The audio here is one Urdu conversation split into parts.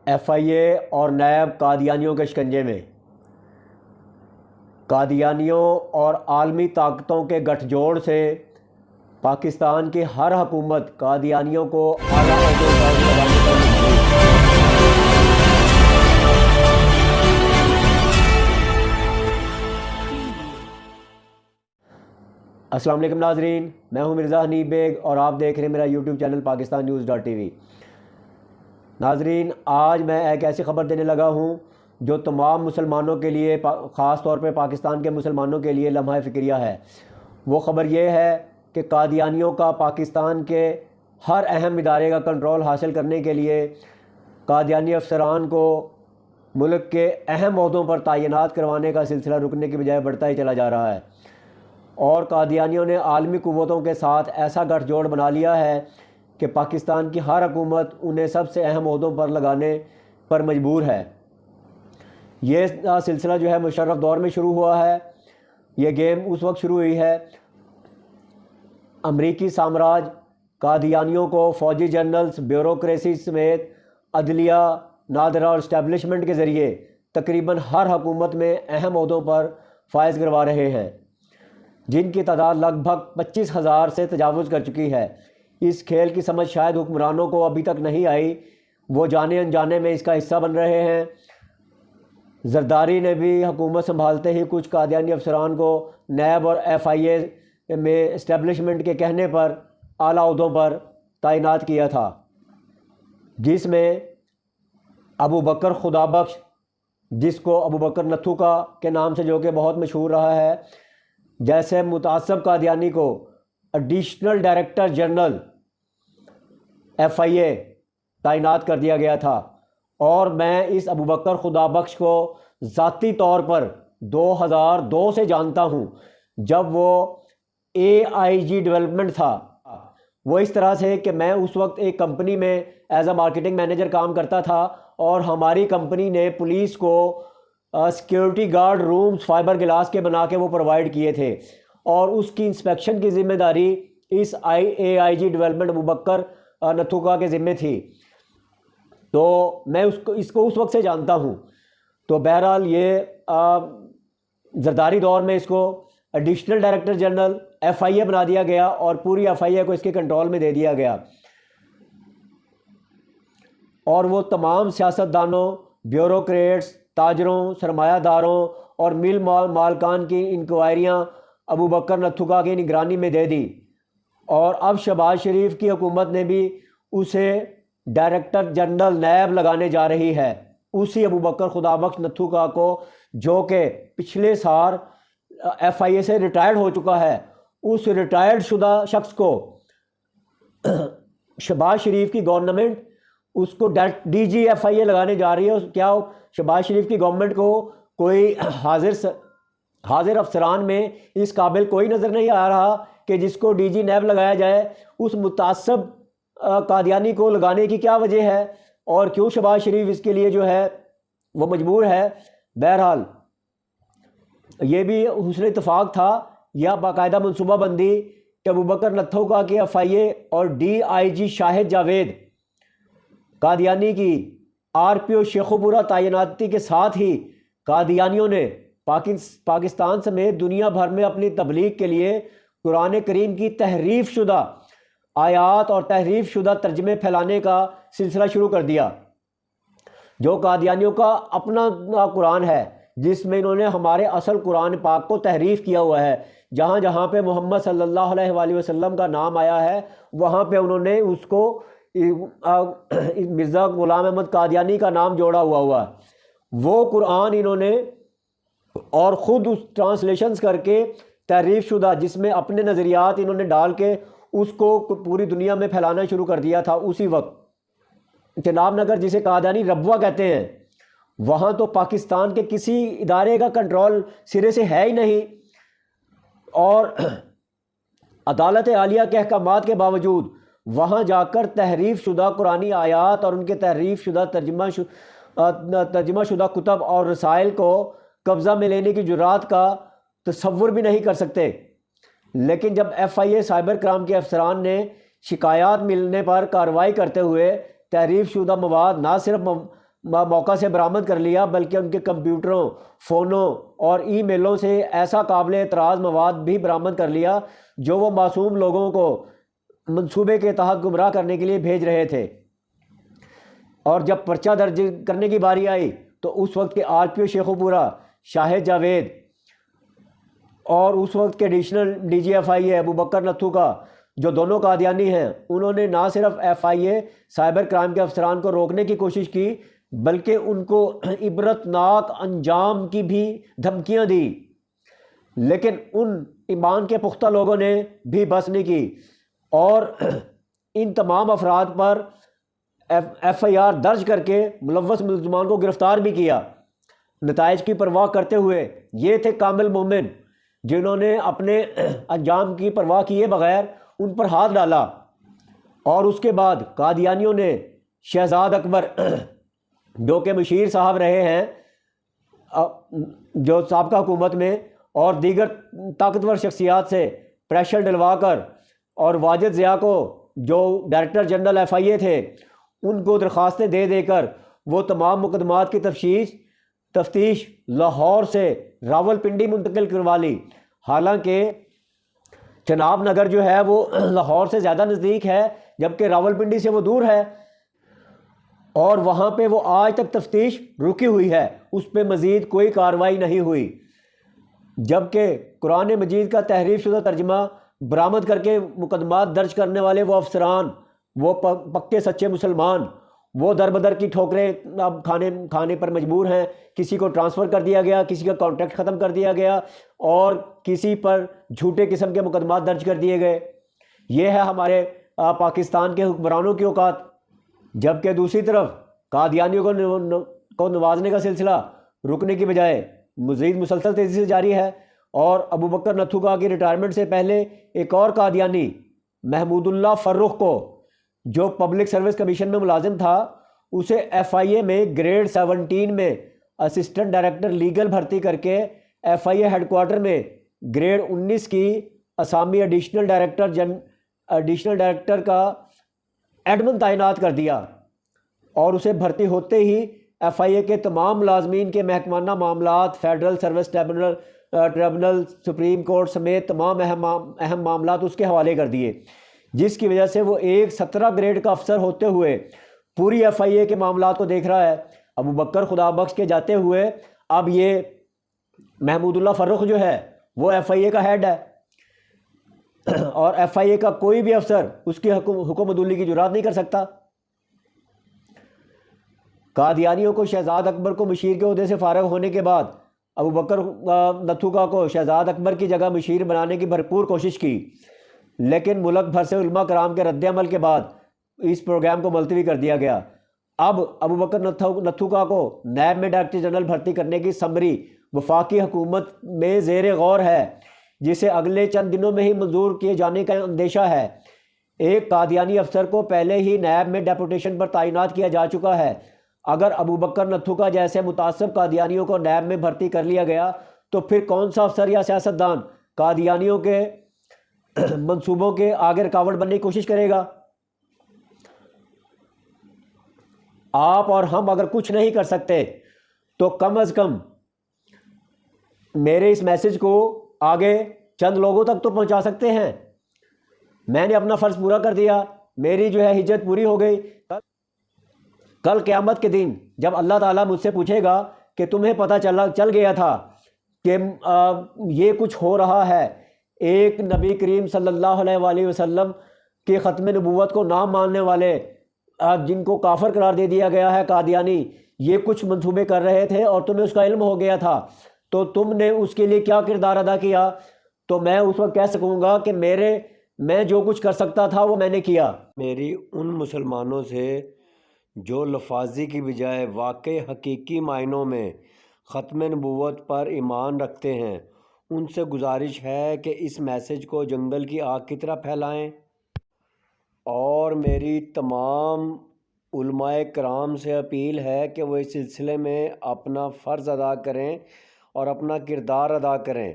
ایف آئی اے اور نیب قادیانیوں کے شکنجے میں۔ قادیانیوں اور عالمی طاقتوں کے گٹھ جوڑ سے پاکستان کی ہر حکومت قادیانیوں کو اعلیٰ عہدوں پر لگانے پر مجبور۔ السلام علیکم ناظرین، میں ہوں مرزا حنیف بیگ اور آپ دیکھ رہے ہیں میرا YouTube channel Pakistan news dot TV۔ ناظرین، آج میں ایک ایسی خبر دینے لگا ہوں جو تمام مسلمانوں کے لیے، خاص طور پہ پاکستان کے مسلمانوں کے لیے لمحہ فکریہ ہے۔ وہ خبر یہ ہے کہ قادیانیوں کا پاکستان کے ہر اہم ادارے کا کنٹرول حاصل کرنے کے لیے قادیانی افسران کو ملک کے اہم عہدوں پر تعینات کروانے کا سلسلہ رکنے کی بجائے بڑھتا ہی چلا جا رہا ہے، اور قادیانیوں نے عالمی قوتوں کے ساتھ ایسا گٹھ جوڑ بنا لیا ہے کہ پاکستان کی ہر حکومت انہیں سب سے اہم عہدوں پر لگانے پر مجبور ہے۔ یہ سلسلہ جو ہے مشرف دور میں شروع ہوا ہے۔ یہ گیم اس وقت شروع ہوئی ہے امریکی سامراج قادیانیوں کو فوجی جنرلز، بیوروکریسی سمیت عدلیہ، نادرہ اور اسٹیبلشمنٹ کے ذریعے تقریباً ہر حکومت میں اہم عہدوں پر فائز کروا رہے ہیں، جن کی تعداد لگ بھگ 25,000 سے تجاوز کر چکی ہے۔ اس کھیل کی سمجھ شاید حکمرانوں کو ابھی تک نہیں آئی، وہ جانے انجانے میں اس کا حصہ بن رہے ہیں۔ زرداری نے بھی حکومت سنبھالتے ہی کچھ قادیانی افسران کو نیب اور ایف آئی اے میں اسٹیبلشمنٹ کے کہنے پر اعلیٰ عہدوں پر تعینات کیا تھا، جس میں ابو بکر خدا بخش، جس کو ابو بکر نتھوکا کے نام سے جو کہ بہت مشہور رہا ہے، جیسے متعصب قادیانی کو ایڈیشنل ڈائریکٹر جنرل ایف آئی اے تعینات کر دیا گیا تھا۔ اور میں اس ابو بکر خدا بخش کو ذاتی طور پر 2002 سے جانتا ہوں، جب وہ AIG ڈیولپمنٹ تھا۔ وہ اس طرح سے کہ میں اس وقت ایک کمپنی میں ایز اے مارکیٹنگ مینیجر کام کرتا تھا، اور ہماری کمپنی نے پولیس کو security guard rooms fibre glass کے بنا کے وہ پرووائڈ کیے تھے، اور اس کی انسپیکشن کی ذمہ داری اس AIG ڈیولپمنٹ ابو بکر نتھوکا کے ذمہ تھی۔ تو میں اس کو اس وقت سے جانتا ہوں۔ تو بہرحال یہ زرداری دور میں اس کو ایڈیشنل ڈائریکٹر جنرل ایف آئی اے بنا دیا گیا، اور پوری ایف آئی اے کو اس کے کنٹرول میں دے دیا گیا، اور وہ تمام سیاستدانوں، بیوروکریٹس، تاجروں، سرمایہ داروں اور مل مالکان کی انکوائریاں ابو بکر نتھوکا کی نگرانی میں دے دی، اور اب شہباز شریف کی حکومت نے بھی اسے ڈائریکٹر جنرل نیب لگانے جا رہی ہے، اسی ابو بکر خدا بخش نتھوکا کو، جو کہ پچھلے سال ایف آئی اے سے ریٹائرڈ ہو چکا ہے۔ اس ریٹائرڈ شدہ شخص کو شہباز شریف کی گورنمنٹ اس کو DG ایف آئی اے لگانے جا رہی ہے۔ کیا شہباز شریف کی گورنمنٹ کو کوئی حاضر افسران میں اس قابل کوئی نظر نہیں آ رہا کہ جس کو DG نیب لگایا جائے؟ اس متعصب قادیانی کو لگانے کی کیا وجہ ہے، اور کیوں شہباز شریف اس کے لیے جو ہے وہ مجبور ہے؟ بہرحال یہ بھی حسن اتفاق تھا یا باقاعدہ منصوبہ بندی کہ ابو بکر نتھوکا کے ایف آئی اے اور DIG شاہد جاوید قادیانی کی RPO شیخوپورہ تعیناتی کے ساتھ ہی قادیانیوں نے پاکستان سمیت دنیا بھر میں اپنی تبلیغ کے لیے قرآن کریم کی تحریف شدہ آیات اور تحریف شدہ ترجمے پھیلانے کا سلسلہ شروع کر دیا، جو قادیانیوں کا اپنا قرآن ہے، جس میں انہوں نے ہمارے اصل قرآن پاک کو تحریف کیا ہوا ہے۔ جہاں جہاں پہ محمد صلی اللہ علیہ وآلہ وسلم کا نام آیا ہے، وہاں پہ انہوں نے اس کو مرزا غلام احمد قادیانی کا نام جوڑا ہوا ہے۔ وہ قرآن انہوں نے اور خود اس ٹرانسلیشنز کر کے تحریف شدہ، جس میں اپنے نظریات انہوں نے ڈال کے اس کو پوری دنیا میں پھیلانا شروع کر دیا تھا۔ اسی وقت چناب نگر، جسے قادیانی ربوہ کہتے ہیں، وہاں تو پاکستان کے کسی ادارے کا کنٹرول سرے سے ہے ہی نہیں، اور عدالت عالیہ کے احکامات کے باوجود وہاں جا کر تحریف شدہ قرآنی آیات اور ان کے تحریف شدہ ترجمہ شدہ کتب اور رسائل کو قبضہ میں لینے کی جرات کا تصور بھی نہیں کر سکتے۔ لیکن جب F I A cyber crime کے افسران نے شکایات ملنے پر کارروائی کرتے ہوئے تحریف شدہ مواد نہ صرف موقع سے برآمد کر لیا، بلکہ ان کے کمپیوٹروں، فونوں اور ای میلوں سے ایسا قابل اعتراض مواد بھی برآمد کر لیا جو وہ معصوم لوگوں کو منصوبے کے تحت گمراہ کرنے کے لیے بھیج رہے تھے۔ اور جب پرچہ درج کرنے کی باری آئی تو اس وقت کے آر پی او شیخو پورہ شاہد جاوید اور اس وقت کے ایڈیشنل ڈی جی ایف آئی اے ابو بکر نتھو کا، جو دونوں قادیانی ہیں، انہوں نے نہ صرف F I A cyber crime کے افسران کو روکنے کی کوشش کی، بلکہ ان کو عبرتناک انجام کی بھی دھمکیاں دی، لیکن ان ایمان کے پختہ لوگوں نے بھی بس نہیں کی اور ان تمام افراد پر ایف آئی آر درج کر کے ملوث ملزمان کو گرفتار بھی کیا، نتائج کی پرواہ کرتے ہوئے۔ یہ تھے کامل مومن جنہوں نے اپنے انجام کی پرواہ کیے بغیر ان پر ہاتھ ڈالا۔ اور اس کے بعد قادیانیوں نے شہزاد اکبر جو کہ مشیر صاحب رہے ہیں جو سابقہ حکومت میں، اور دیگر طاقتور شخصیات سے پریشر ڈلوا کر، اور واجد ضیاء کو جو ڈائریکٹر جنرل ایف آئی اے تھے ان کو درخواستیں دے دے کر وہ تمام مقدمات کی تفتیش لاہور سے راول پنڈی منتقل کروا لی، حالانکہ چناب نگر جو ہے وہ لاہور سے زیادہ نزدیک ہے جبکہ راول پنڈی سے وہ دور ہے، اور وہاں پہ وہ آج تک تفتیش رکی ہوئی ہے، اس پہ مزید کوئی کارروائی نہیں ہوئی۔ جبکہ قرآن مجید کا تحریف شدہ ترجمہ برآمد کر کے مقدمات درج کرنے والے وہ افسران، وہ پکے سچے مسلمان، وہ در بدر کی ٹھوکریں اب کھانے پر مجبور ہیں۔ کسی کو ٹرانسفر کر دیا گیا، کسی کا کانٹریکٹ ختم کر دیا گیا، اور کسی پر جھوٹے قسم کے مقدمات درج کر دیے گئے۔ یہ ہے ہمارے پاکستان کے حکمرانوں کی اوقات۔ جبکہ دوسری طرف قادیانیوں کو نوازنے کا سلسلہ رکنے کی بجائے مزید مسلسل تیزی سے جاری ہے، اور ابو بکر نتھو کا کی ریٹائرمنٹ سے پہلے ایک اور قادیانی محمود اللہ فرخ کو، جو پبلک سروس کمیشن میں ملازم تھا، اسے ایف آئی اے میں گریڈ 17 میں اسسٹنٹ ڈائریکٹر لیگل بھرتی کر کے ایف آئی اے ہیڈ کوارٹر میں گریڈ 19 کی اسامی ایڈیشنل ڈائریکٹر کا ایڈمن تعینات کر دیا، اور اسے بھرتی ہوتے ہی ایف آئی اے کے تمام ملازمین کے محکمانہ معاملات، federal service tribunal, supreme court سمیت تمام اہم معاملات اس کے حوالے کر دیے، جس کی وجہ سے وہ ایک 17 گریڈ کا افسر ہوتے ہوئے پوری ایف آئی اے کے معاملات کو دیکھ رہا ہے۔ ابو بکر خدا بخش کے جاتے ہوئے اب یہ محمود اللہ فرخ جو ہے وہ ایف آئی اے کا ہیڈ ہے، اور ایف آئی اے کا کوئی بھی افسر اس کی حکم عدولی کی جرات نہیں کر سکتا۔ قادیانیوں کو شہزاد اکبر کو مشیر کے عہدے سے فارغ ہونے کے بعد ابو بکر نتھو کو شہزاد اکبر کی جگہ مشیر بنانے کی بھرپور کوشش کی، لیکن ملک بھر سے علماء کرام کے رد عمل کے بعد اس پروگرام کو ملتوی کر دیا گیا۔ اب ابو بکر نتھو کو نیب میں ڈائریکٹر جنرل بھرتی کرنے کی سمری وفاقی حکومت میں زیر غور ہے، جسے اگلے چند دنوں میں ہی منظور کیے جانے کا اندیشہ ہے۔ ایک قادیانی افسر کو پہلے ہی نیب میں ڈیپوٹیشن پر تعینات کیا جا چکا ہے۔ اگر ابو بکر نتھو جیسے متعصب قادیانیوں کو نیب میں بھرتی کر لیا گیا تو پھر کون سا افسر یا سیاستدان قادیانیوں کے منصوبوں کے آگے رکاوٹ بننے کی کوشش کرے گا؟ آپ اور ہم اگر کچھ نہیں کر سکتے تو کم از کم میرے اس میسج کو آگے چند لوگوں تک تو پہنچا سکتے ہیں۔ میں نے اپنا فرض پورا کر دیا، میری جو ہے ہجرت پوری ہو گئی۔ کل قیامت کے دن جب اللہ تعالیٰ مجھ سے پوچھے گا کہ تمہیں پتہ چل گیا تھا کہ یہ کچھ ہو رہا ہے، ایک نبی کریم صلی اللہ علیہ وآلہ وسلم کے ختم نبوت کو نہ ماننے والے جن کو کافر قرار دے دیا گیا ہے قادیانی، یہ کچھ منصوبے کر رہے تھے اور تمہیں اس کا علم ہو گیا تھا، تو تم نے اس کے لیے کیا کردار ادا کیا؟ تو میں اس وقت کہہ سکوں گا کہ میں جو کچھ کر سکتا تھا وہ میں نے کیا۔ میری ان مسلمانوں سے جو لفاظی کی بجائے واقعی حقیقی معنوں میں ختم نبوت پر ایمان رکھتے ہیں، ان سے گزارش ہے کہ اس میسج کو جنگل کی آگ کی طرح پھیلائیں، اور میری تمام علماء کرام سے اپیل ہے کہ وہ اس سلسلے میں اپنا فرض ادا کریں اور اپنا کردار ادا کریں،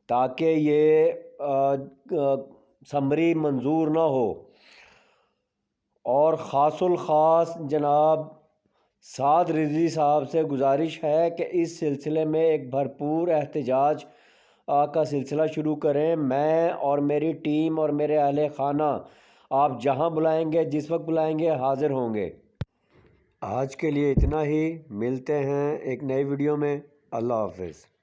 تاکہ یہ سمری منظور نہ ہو۔ اور خاص الخاص جناب سعد رضوی صاحب سے گزارش ہے کہ اس سلسلے میں ایک بھرپور احتجاج کا سلسلہ شروع کریں۔ میں اور میری ٹیم اور میرے اہل خانہ آپ جہاں بلائیں گے، جس وقت بلائیں گے، حاضر ہوں گے۔ آج کے لیے اتنا ہی، ملتے ہیں ایک نئی ویڈیو میں۔ اللہ حافظ۔